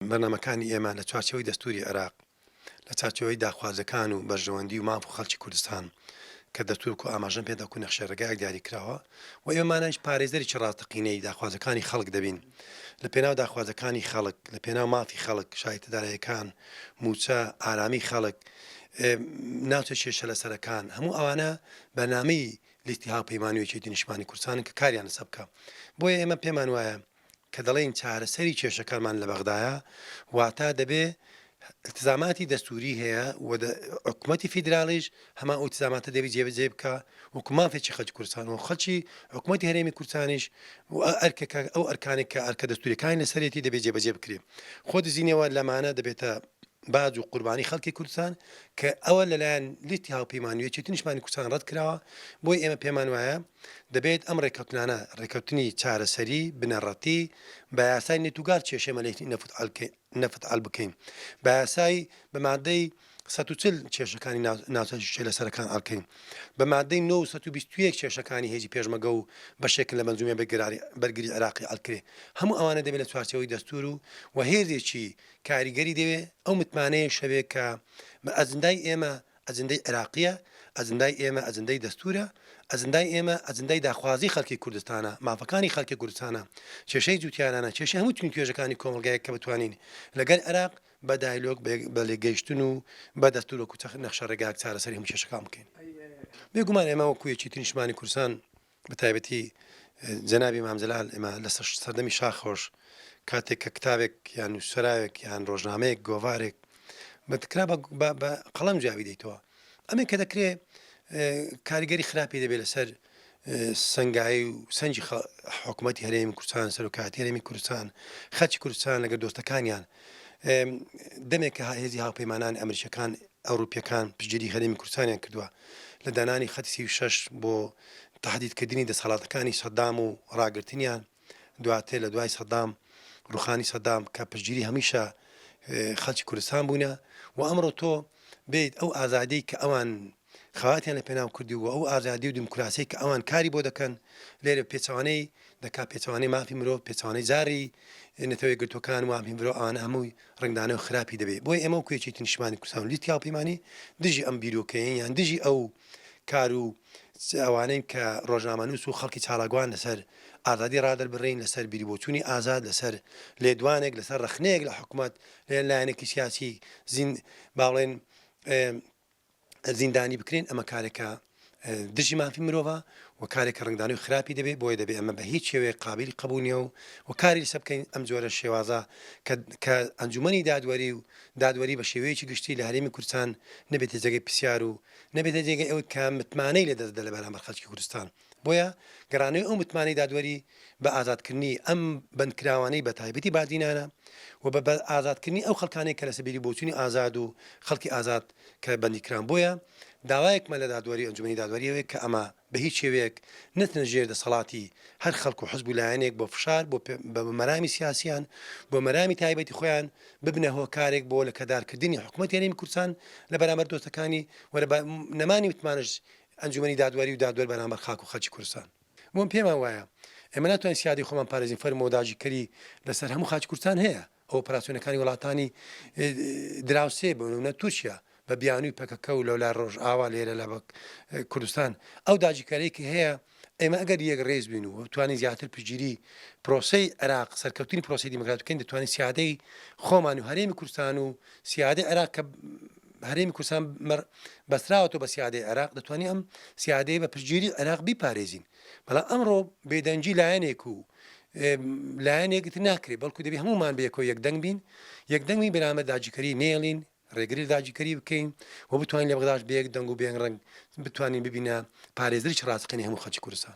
بەرنامەکانی ئێمە لە چوارچەوەی دەستوری عێراق لە چارچەوەی داخوازەکان و بەرژەوەندی و ماف و خەڵکی کوردستان کە دەستور و ئاماژەم پێداکو نەخشێڕێگایەک دیاری کراوە و ئێمەمانەش پارێزەری ڕاستەقینەی داخوازەکانی خەڵک دەبین لە پێناو داخوازەکانی خەڵک لە پێناو مافی خەڵک شایەتەدارەکان موچە ئارامی خەڵک ناوچە کێشە لەسەرەکان هەموو ئەوانە بەنامەی لیستی هاوپەیمانیەکێتی نیشتمانی کوردستانن کە کاریان لەسەر بکە بۆیە ئێمە پێمان وایە کە دەڵێن چارەسەری کێشەکانمان لە بەغدایە واتە دەبێ التزاماتی دەستوری هەیە و حکوومەتی فیدرالیش هەمان ئەو التزاماتە دەبی جێبەجێ بکە وکومافێکی خەڵکی کوردستان و خەڵکی حکوومەتی هەرێمی کوردستانیش ئەو ئەرکانێک کە ئەرکە دەستوریەکانی لەسەرێتی دەبێت جێبەجێ بکرێت خۆ دزینەوە لەمانە دەبێتە باج و قوربانی خەڵکی کوردستان کە ئەوە لەلایەن لیستی هاوپەیمانیەکێتی نیشتمانی کوردستان ڕەت کراوە بۆی ئێمە پێمان وایە دەبێت ئەم ڕێکەوتنانە ڕێکەوتنی چارەسەری بنەڕەتی بە یاسای نێتوگار کێشەمە لە نەفت بکەین بە یاسای بە مادەی 140 کێشەکانی ناوچە لەسەرەکان ئەڵکەین بە مادەی 921 کێشەکانی هێزی پێشمەگە و بەشێکن لە مەنزومە بەرگری عێراقی ئەڵکرێ هەموو ئەوانە دەبێت لە چوارچەوەی دەستور و هێزێکی کاریگەری دەوێت ئەو متمانەیە شەوێت کە ئەجندای ئێمە ئەجندەی عێراقیە ئەجندای ئێمە ئەجندەی دەستورە ئەجندای ئێمە ئەجندای داخوازی خەڵکی کوردستانە مافەکانی خەڵکی کوردستانە کێشەی جوتیارانە کێشە هەموو تون کێژەکانی کۆمەلگایەک کە بتوانین لەگەر عێراق بە دایلۆگ بە لێگەیشتن و بە دەستور و کوچە نەخشەڕێگایەک چارەسەری هەموو کێشەکان بکەین بێگومان ئێمە وەکوویەکی نیشتمانی کوردستان بەتایبەتی جەنابی مامزەلال ئێمە لە سەردەمی شاخۆش کاتێک کە کتابێک یان نووسراوێک یان ڕۆژنامەیەک گۆڤارێک بەتکرا بە قەڵەم جاوی دەیتەوە ئەمە کە دەکرێت کاریگەری خراپی دەبێت لەسەر سنگایی و سنجی حکوومەتی هەرێمی کوردستان سەرۆکاتی هەرێمی کوردستان خەڵکی کوردستان لەگەر دۆستەکانیان دەمێک کە هێزی هاوپەیمانانی ئەمریکیەکان ئەوروپیەکان پشتگیری هەرێمی کوردستانیان کردووە لە دانانی خەتی 36 بۆ تهدیدکردنی دەسەڵاتەکانی سەدام و ڕاگررتنیان دواتر لە دوای سەدام ڕوخانی سەدام کە پشتگیری هەمیشە خەڵکی کوردستان بوونە و ئەمڕۆ تۆ بێت ئەو ئازادی کە ئەوان خەواتیان لە پێناو کردی و ئەو ئازادی و دیموکراسی کە ئەوان کاری بۆ دەکەن لێرە پێچوانەی دەکا پێچوانەی مافی مرۆڤ پێچوانەی جاری نەتەوەی گرتوەکان وافی مرۆڤ ئەوانە هەمووی ڕنگدانە و خراپی دەبێت بۆی ئێمە و کوێچێتی نیشتمانی کوردستان لیستی هاوپەیمانی دژی ئەم بیرۆکەیە یان دژی ئەو کار و ئەوانەی کە ڕۆژنامەنووس و خەڵکی چالاگوان لەسەر ئازادی ڕادەربڕین لەسەر بیریبۆچوونی ئازاد لەسەر لێدوانێک لەسەر ڕخنەیەک لە حکوومەت لایەنێکی سیاسی باڵێن زیندانی بکرێن ئەمە کارێکە دژی مافی مرۆڤە و کارێکە ڕنگدانی و خراپی دەبێت بۆی دەبێت ئەمە بە هیچ شێوەیە قابلی قبوونیە و کاری لەسەر بکەین ئەم جۆرە شێوازە کە ئەنجومەنی دادوەری بە شێوەیەکی گشتی لە هەرێمی کوردستان نەبێتە جێگەی پرسیار و نەبێتە جێگەی ئەوەی کە متمانەی لەدەستدا لە بەرامبەر خەڵکی کوردستان بۆیە گەڕانەوەی ئەو متمانەی دادوەری بە ئازادکردنی ئەم بەندکراوانەی بە تایبەتی بادینانە و بە ئازادکردنی ئەو خەڵکانێک کە لە سەبیلی بۆچوونی ئازاد و خەڵکی ئازاد کە بەندیکران بۆیە داوایەکمە لە دادوەری ئەنجومەنی دادوەریەوەی کە ئەمە بە هیچ شێوەیەک نەتنە ژێر دەسەڵاتی هەر خەڵک و حزب و لایەنێک بۆ فشار بە مەرامی سیاسیان بۆ مەرامی تایبەتی خۆیان ببنە هۆکارێک بۆ لە کەدارکردنی حکوومەتی هەرێمی کوردستان لە بەرامبەر دۆستەکانی وەرە نەمانی وتمانش ئەنجومەنی دادوەری و دادوەر بەرامبەر خاک و خەڵکی کوردستان بۆم پێمان وایە ئێمە ناتوانین سیادی خۆمان پارێزین فەرمە و داگیرکەری لەسەر هەموو خاڵکی کوردستان هەیە ئەو ئۆپراسیۆنەکانی وڵاتانی دراوسێ بوونە تورکیا بە بیانووی پەکەکە و لەولای ڕۆژ ئاوا لێرە لە کوردستان ئەو داگیرکاریەکی هەیە ئێمە ئەگەر یەک ڕێز بین و بتوانین زیاتر پشتگیری پرۆسەی عێراق سەرکەوتنی پرۆسی دیموکرات بکەین دەتوانین سیادەی خۆمان و هەرێمی کوردستان و سیادەی عێراق کە هەرێمی کوردستان بەسراوەتەوە بە سیادەی عێراق دەتوانین ئەم سیادەی بە پشتگیری عێراق بیپارێزین بەڵام ئەمڕۆ بێدەنجی لایەنێک و لایەنێکت ناکرێت بەڵکو دەبێت هەمومان بەیەکەوە یەکدەنگ بین یەکدەنگی بەرامبەر داگیرکەری نێڵین ڕێگری داگیرکەری بکەین و بتوانین لە بەغداش بەیەک دەنگ و بێنگ ڕەنگ بتوانین ببینە پارێزەری ڕاستەقینی هەموو خەڵکی کوردستان